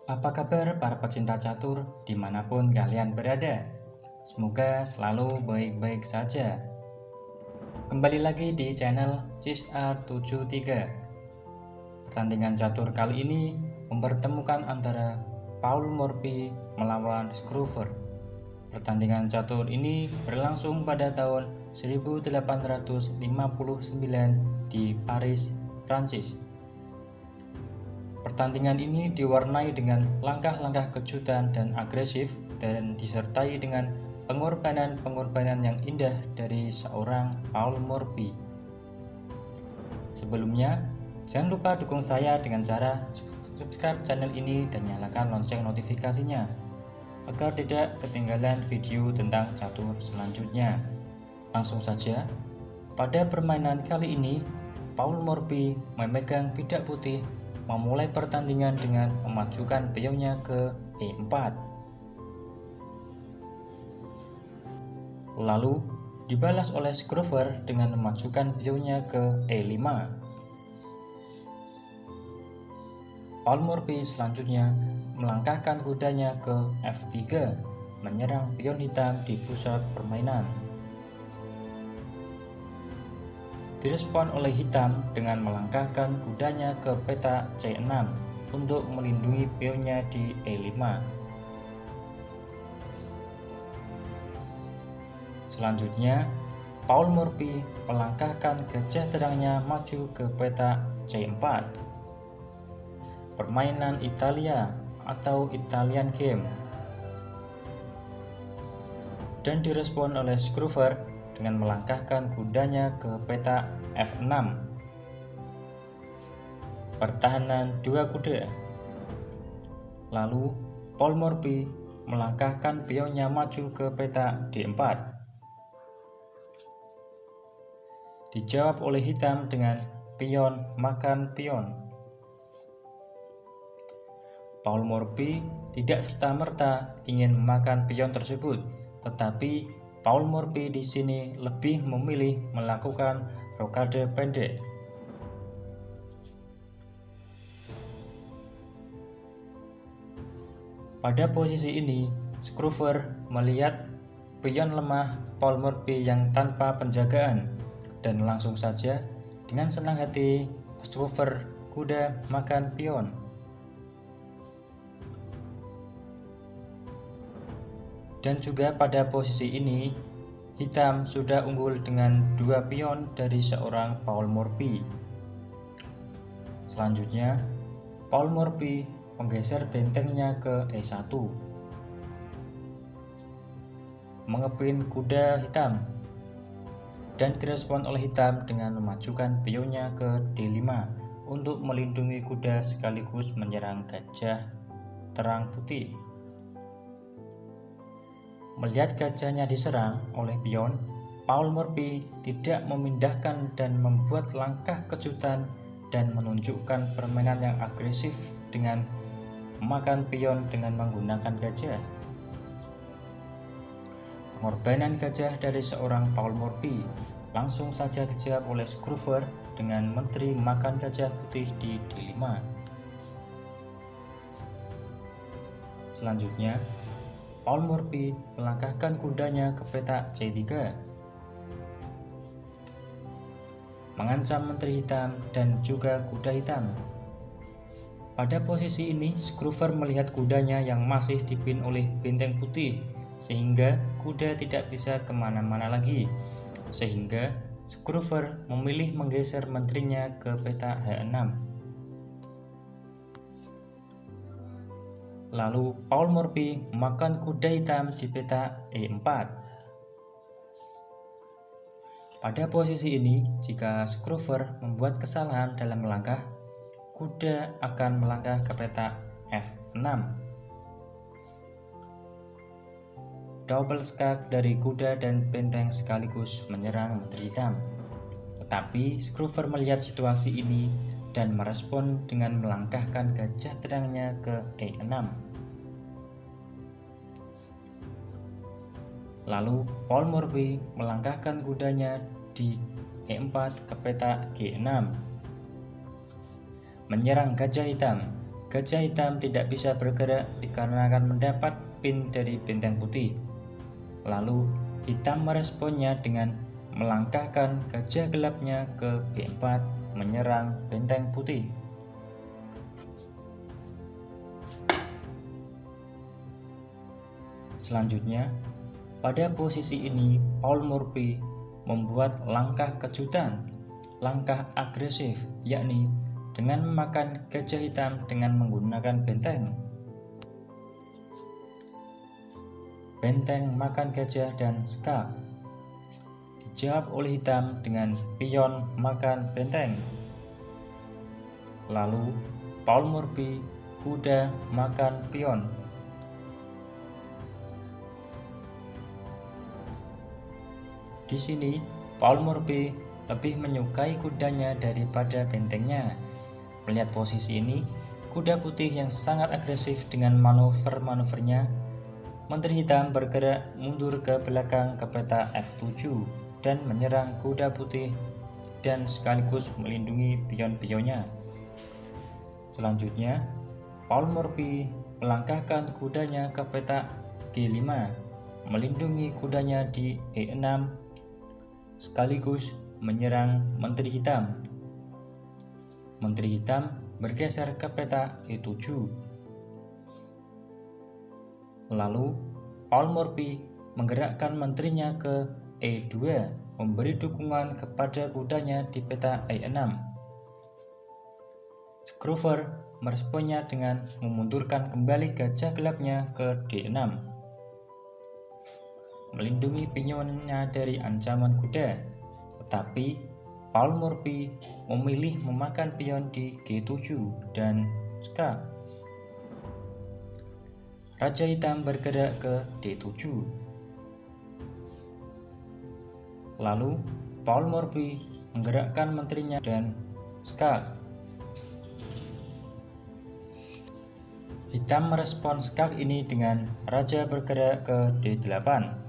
Apa kabar para pecinta catur dimanapun kalian berada? Semoga selalu baik-baik saja. Kembali lagi di channel CISR73. Pertandingan catur kali ini mempertemukan antara Paul Morphy melawan Scriver. Pertandingan catur ini berlangsung pada tahun 1859 di Paris, Prancis. Pertandingan ini diwarnai dengan langkah-langkah kejutan dan agresif dan disertai dengan pengorbanan-pengorbanan yang indah dari seorang Paul Morphy. Sebelumnya, jangan lupa dukung saya dengan cara subscribe channel ini dan nyalakan lonceng notifikasinya agar tidak ketinggalan video tentang catur selanjutnya. Langsung saja, pada permainan kali ini, Paul Morphy memegang bidak putih memulai pertandingan dengan memajukan pionnya ke E4. Lalu dibalas oleh Scriver dengan memajukan pionnya ke E5. Paul Morphy selanjutnya melangkahkan kudanya ke F3, menyerang pion hitam di pusat permainan. Direspon oleh hitam dengan melangkahkan kudanya ke peta C6 untuk melindungi pionnya di E5. Selanjutnya, Paul Morphy melangkahkan gajah terangnya maju ke peta C4. Permainan Italia atau Italian game. Dan direspon oleh Scriver dengan melangkahkan kudanya ke peta F6. Pertahanan dua kuda. Lalu Paul Morphy melangkahkan pionnya maju ke peta D4. Dijawab oleh hitam dengan pion makan pion. Paul Morphy tidak serta-merta ingin memakan pion tersebut, tetapi Paul Morphy di sini lebih memilih melakukan rokade pendek. Pada posisi ini, Scriver melihat pion lemah Paul Morphy yang tanpa penjagaan dan langsung saja dengan senang hati Scriver kuda makan pion. Dan juga pada posisi ini, hitam sudah unggul dengan dua pion dari seorang Paul Morphy. Selanjutnya, Paul Morphy menggeser bentengnya ke E1, mengepin kuda hitam, dan direspon oleh hitam dengan memajukan pionnya ke D5 untuk melindungi kuda sekaligus menyerang gajah terang putih. Melihat gajahnya diserang oleh pion, Paul Morphy tidak memindahkan dan membuat langkah kejutan dan menunjukkan permainan yang agresif dengan memakan pion dengan menggunakan gajah. Pengorbanan gajah dari seorang Paul Morphy langsung saja dijawab oleh Scriver dengan menteri makan gajah putih di D5. Selanjutnya, Paul Morphy melangkahkan kudanya ke peta C3, mengancam menteri hitam dan juga kuda hitam. Pada posisi ini, Scriver melihat kudanya yang masih dipin oleh benteng putih, sehingga kuda tidak bisa kemana-mana lagi. Sehingga Scriver memilih menggeser menterinya ke peta H6. Lalu Paul Morphy memakan kuda hitam di peta E4. Pada posisi ini, jika Scriver membuat kesalahan dalam melangkah, kuda akan melangkah ke peta F6. Double skak dari kuda dan benteng sekaligus menyerang menteri hitam. Tetapi Scriver melihat situasi ini dan merespon dengan melangkahkan gajah terangnya ke E6. Lalu Paul Morphy melangkahkan kudanya di E4 ke peta G6, menyerang gajah hitam Gajah hitam tidak bisa bergerak dikarenakan mendapat pin dari benteng putih. Lalu hitam meresponnya dengan melangkahkan gajah gelapnya ke B4 menyerang benteng putih. Selanjutnya, pada posisi ini Paul Morphy membuat langkah kejutan, langkah agresif, yakni dengan memakan gajah hitam dengan menggunakan benteng. Benteng makan gajah dan skak. Dijawab oleh hitam dengan pion makan benteng. Lalu Paul Morphy kuda makan pion. Di sini Paul Morphy lebih menyukai kudanya daripada bentengnya. Melihat posisi ini, kuda putih yang sangat agresif dengan manuver-manuvernya, Menteri Hitam bergerak mundur ke belakang ke peta F7 dan menyerang kuda putih dan sekaligus melindungi pion-pionnya. Selanjutnya, Paul Morphy melangkahkan kudanya ke peta G5, melindungi kudanya di E6, sekaligus menyerang Menteri Hitam. Menteri Hitam bergeser ke peta E7. Lalu, Paul Morphy menggerakkan menterinya ke E2, memberi dukungan kepada kudanya di peta E6. Scrover meresponnya dengan memundurkan kembali gajah gelapnya ke D6, melindungi pionnya dari ancaman kuda, tetapi Paul Morphy memilih memakan pion di G7 dan skak. Raja Hitam bergerak ke D7. Lalu Paul Morphy menggerakkan menterinya dan skak. Hitam merespon skak ini dengan raja bergerak ke D8.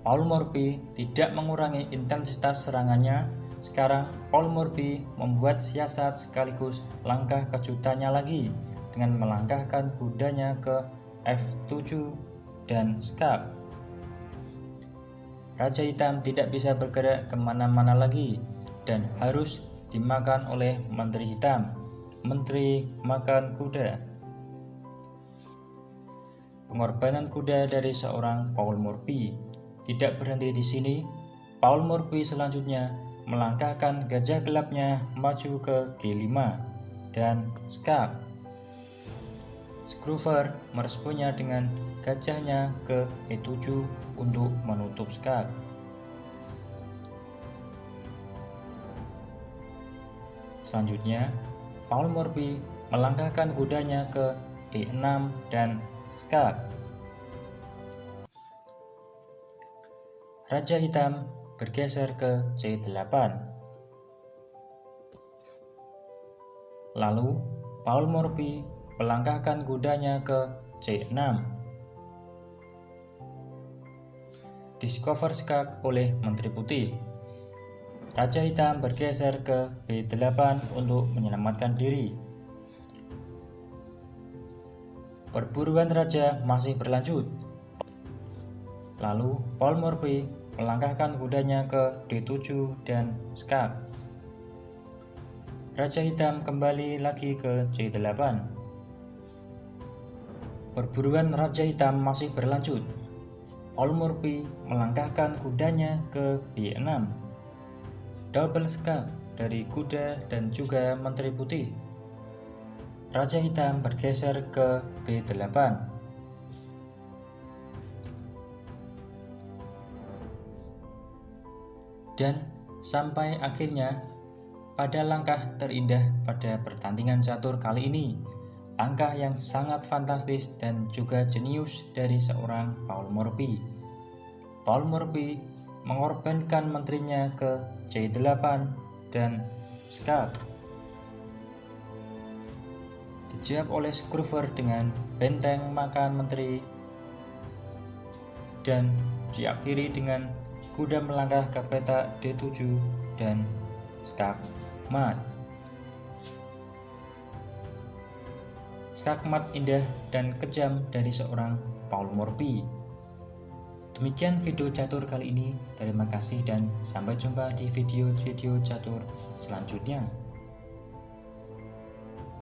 Paul Morphy tidak mengurangi intensitas serangannya. Sekarang Paul Morphy membuat siasat sekaligus langkah kejutannya lagi dengan melangkahkan kudanya ke F7 dan skak. Raja Hitam tidak bisa bergerak kemana-mana lagi dan harus dimakan oleh Menteri Hitam. Menteri makan kuda. Pengorbanan kuda dari seorang Paul Morphy tidak berhenti di sini. Paul Morphy selanjutnya melangkahkan gajah gelapnya maju ke G5 dan skak. Scrover meresponnya dengan gajahnya ke E7 untuk menutup skak. Selanjutnya, Paul Morphy melangkahkan kudanya ke E6 dan skak. Raja Hitam bergeser ke C8. Lalu Paul Morphy melangkahkan kudanya ke C6. Discover skak oleh Menteri Putih. Raja Hitam bergeser ke B8 untuk menyelamatkan diri. Perburuan raja masih berlanjut. Lalu Paul Morphy melangkahkan kudanya ke D7 dan skak. Raja Hitam kembali lagi ke C8. Perburuan Raja Hitam masih berlanjut. Paul Morphy melangkahkan kudanya ke B6. Double skak dari kuda dan juga Menteri Putih. Raja Hitam bergeser ke B8. Dan sampai akhirnya pada langkah terindah pada pertandingan catur kali ini, langkah yang sangat fantastis dan juga jenius dari seorang Paul Morphy. Paul Morphy mengorbankan menterinya ke C8 dan skak. Dijawab oleh Scrover dengan benteng makan menteri dan diakhiri dengan kuda melangkah ke peta D7 dan skak mat. skakmat indah dan kejam dari seorang Paul Morphy. Demikian video catur kali ini. Terima kasih dan sampai jumpa di video catur selanjutnya.